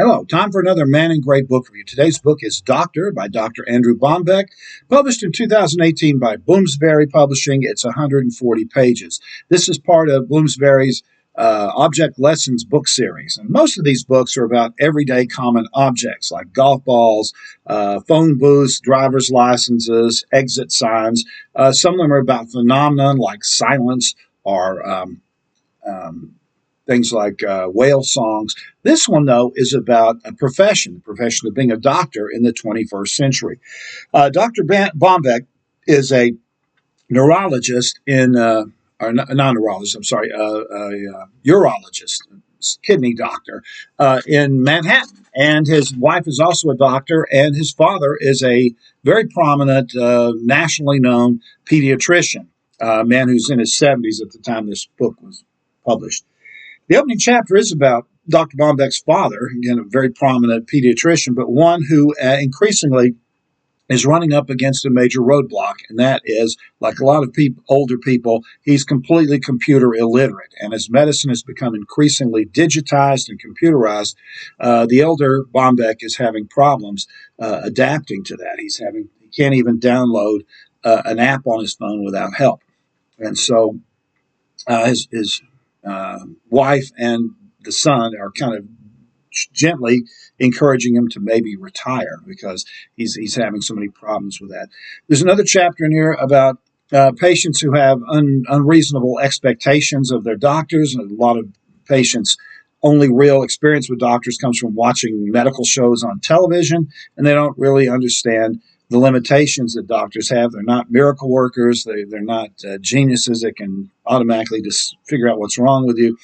Hello, time for another Man in Gray book review. Today's book is Doctor by Dr. Andrew Bombeck, published in 2018 by Bloomsbury Publishing. It's 140 pages. This is part of Bloomsbury's Object Lessons book series. And most of these books are about everyday common objects like golf balls, phone booths, driver's licenses, exit signs. Some of them are about phenomena like silence or things like whale songs. This one, though, is about a profession, the profession of being a doctor in the 21st century. Dr. Bombeck is a neurologist or not neurologist, I'm sorry, a urologist, kidney doctor in Manhattan. And his wife is also a doctor, and his father is a very prominent, nationally known pediatrician, a man who's in his 70s at the time this book was published. The opening chapter is about Dr. Bombeck's father, again, a very prominent pediatrician, but one who increasingly is running up against a major roadblock, and that is, like a lot of older people, he's completely computer illiterate. And as medicine has become increasingly digitized and computerized, the elder Bombeck is having problems adapting to that. He can't even download an app on his phone without help. And so his wife and the son are kind of gently encouraging him to maybe retire because he's having so many problems with that. There's another chapter in here about patients who have unreasonable expectations of their doctors. And a lot of patients' only real experience with doctors comes from watching medical shows on television, and they don't really understand the limitations that doctors have. They're not miracle workers. They're not geniuses that can automatically just figure out what's wrong with you.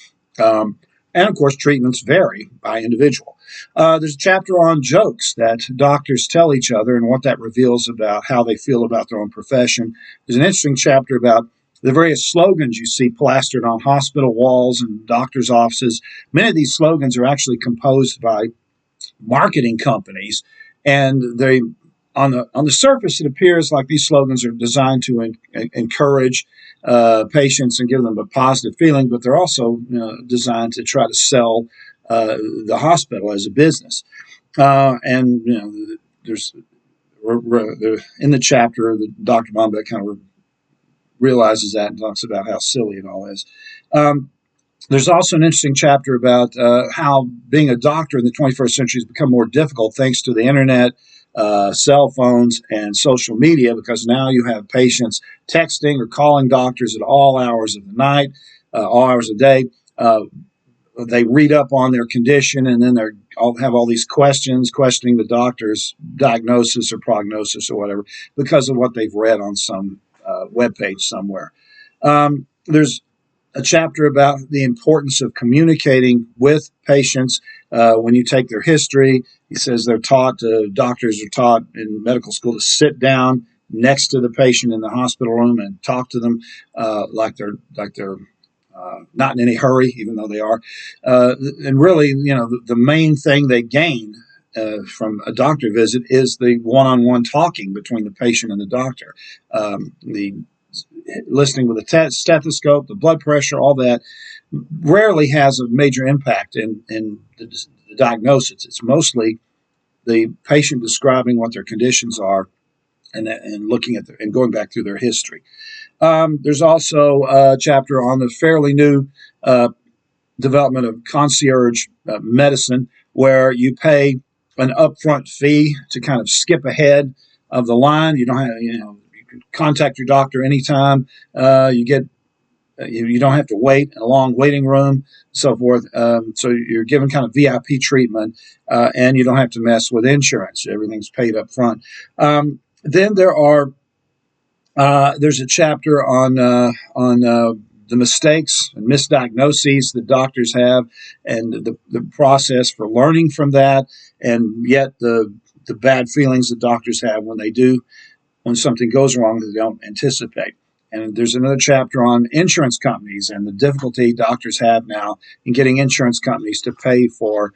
And, of course, treatments vary by individual. There's a chapter on jokes that doctors tell each other and what that reveals about how they feel about their own profession. There's an interesting chapter about the various slogans you see plastered on hospital walls and doctors' offices. Many of these slogans are actually composed by marketing companies, and they on the surface, it appears like these slogans are designed to encourage patients and give them a positive feeling, but they're also designed to try to sell the hospital as a business. And there's in the chapter, the Dr. Bombeck kind of realizes that and talks about how silly it all is. There's also an interesting chapter about how being a doctor in the 21st century has become more difficult thanks to the internet, cell phones, and social media, because now you have patients texting or calling doctors at all hours of the night, all hours of the day. They read up on their condition, and then they have all these questions questioning the doctor's diagnosis or prognosis or whatever because of what they've read on some webpage somewhere. There's a chapter about the importance of communicating with patients when you take their history. He says doctors are taught in medical school to sit down next to the patient in the hospital room and talk to them like they're not in any hurry, even though they are. And really, the main thing they gain from a doctor visit is the one-on-one talking between the patient and the doctor. The listening with a stethoscope, the blood pressure, all that rarely has a major impact in the diagnosis. It's mostly the patient describing what their conditions are and looking at and going back through their history. There's also a chapter on the fairly new development of concierge medicine, where you pay an upfront fee to kind of skip ahead of the line. You don't have, you can contact your doctor anytime. You don't have to wait in a long waiting room, so forth. So you're given kind of VIP treatment, and you don't have to mess with insurance. Everything's paid up front. Then there's a chapter on the mistakes and misdiagnoses that doctors have, and the process for learning from that, and yet the bad feelings that doctors have when something goes wrong that they don't anticipate. And there's another chapter on insurance companies and the difficulty doctors have now in getting insurance companies to pay for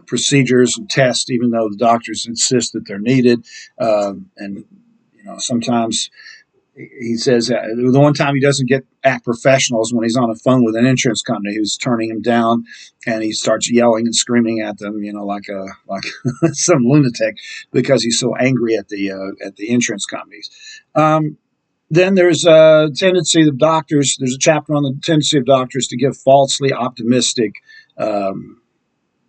procedures and tests, even though the doctors insist that they're needed. And sometimes he says the one time he doesn't act professional is when he's on the phone with an insurance company who's turning him down, and he starts yelling and screaming at them, like some lunatic, because he's so angry at the insurance companies. Then there's a tendency of doctors. There's a chapter on the tendency of doctors to give falsely optimistic um,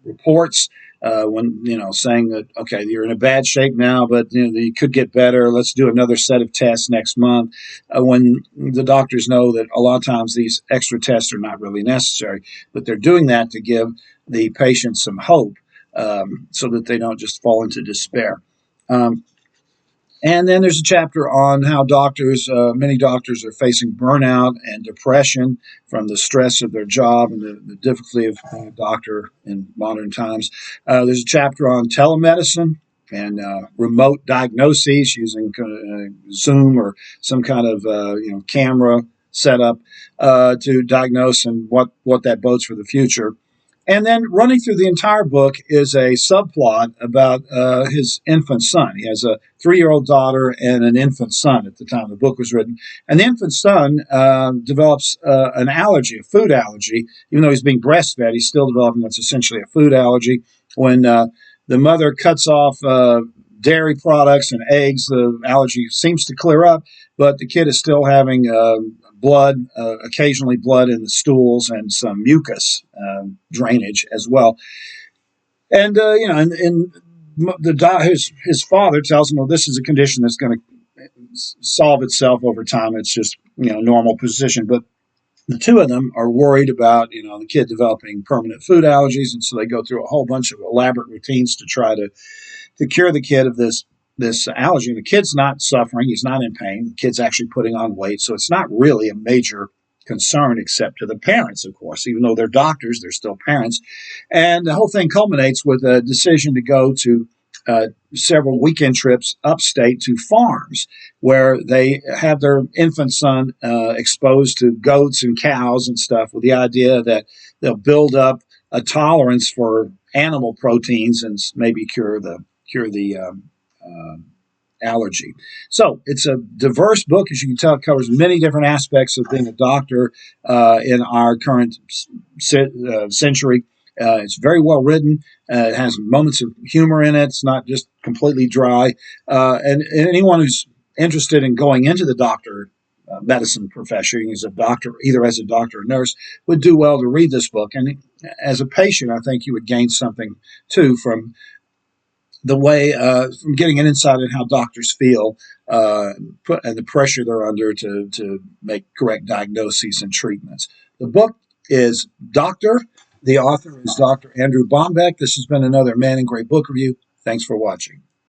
reports, when saying that, okay, you're in a bad shape now, but you could get better. Let's do another set of tests next month. When the doctors know that a lot of times these extra tests are not really necessary, but they're doing that to give the patient some hope, so that they don't just fall into despair. Um, and then there's a chapter on how many doctors are facing burnout and depression from the stress of their job and the difficulty of being a doctor in modern times. There's a chapter on telemedicine and remote diagnoses using Zoom or some kind of camera setup to diagnose, and what that bodes for the future. And then running through the entire book is a subplot about his infant son. He has a 3-year-old daughter and an infant son at the time the book was written. And the infant son develops an allergy, a food allergy. Even though he's being breastfed, he's still developing what's essentially a food allergy. When the mother cuts off dairy products and eggs, the allergy seems to clear up, but the kid is still having occasionally blood in the stools, and some mucus drainage as well. And his father tells him, well, this is a condition that's going to solve itself over time. It's just normal position, but the two of them are worried about the kid developing permanent food allergies, and so they go through a whole bunch of elaborate routines to try to cure the kid of this allergy. And the kid's not suffering. He's not in pain. The kid's actually putting on weight. So it's not really a major concern, except to the parents, of course. Even though they're doctors, they're still parents. And the whole thing culminates with a decision to go to several weekend trips upstate to farms where they have their infant son exposed to goats and cows and stuff, with the idea that they'll build up a tolerance for animal proteins and maybe cure the allergy. So it's a diverse book. As you can tell, it covers many different aspects of being a doctor in our current century. It's very well written. It has moments of humor in it. It's not just completely dry. And anyone who's interested in going into the medicine profession, as a doctor, either as a doctor or nurse, would do well to read this book. And as a patient, I think you would gain something too from the way, from getting an insight in how doctors feel, and the pressure they're under to make correct diagnoses and treatments. The book is Doctor. The author is Dr. Andrew Bombeck. This has been another Man in Gray book review. Thanks for watching.